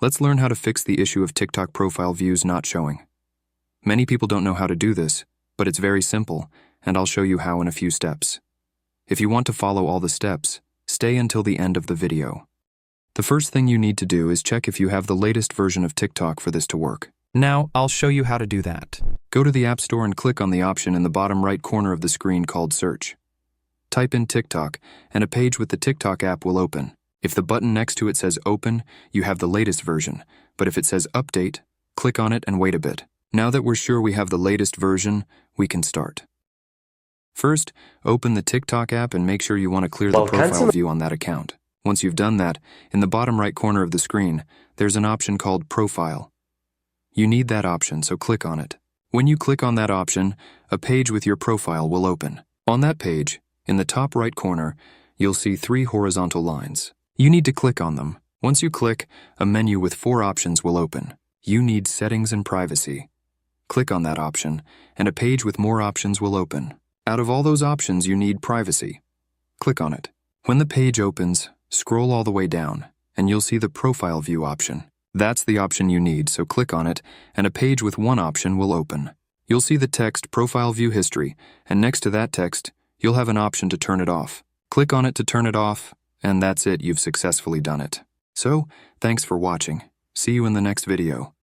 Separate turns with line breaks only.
Let's learn how to fix the issue of TikTok profile views not showing. Many people don't know how to do this, but it's very simple, and I'll show you how in a few steps. If you want to follow all the steps, stay until the end of the video. The first thing you need to do is check if you have the latest version of TikTok for this to work.
Now, I'll show you how to do that.
Go to the App Store and click on the option in the bottom right corner of the screen called Search. Type in TikTok, and a page with the TikTok app will open. If the button next to it says Open, you have the latest version, but if it says Update, click on it and wait a bit. Now that we're sure we have the latest version, we can start. First, open the TikTok app and make sure you want to clear the profile view on that account. Once you've done that, in the bottom right corner of the screen, there's an option called Profile. You need that option, so click on it. When you click on that option, a page with your profile will open. On that page, in the top right corner, you'll see 3 horizontal lines. You need to click on them. Once you click, a menu with 4 options will open. You need Settings and Privacy. Click on that option, and a page with more options will open. Out of all those options, you need Privacy. Click on it. When the page opens, scroll all the way down, and you'll see the Profile View option. That's the option you need, so click on it, and a page with 1 option will open. You'll see the text Profile View History, and next to that text, you'll have an option to turn it off. Click on it to turn it off, and that's it, you've successfully done it. So, thanks for watching. See you in the next video.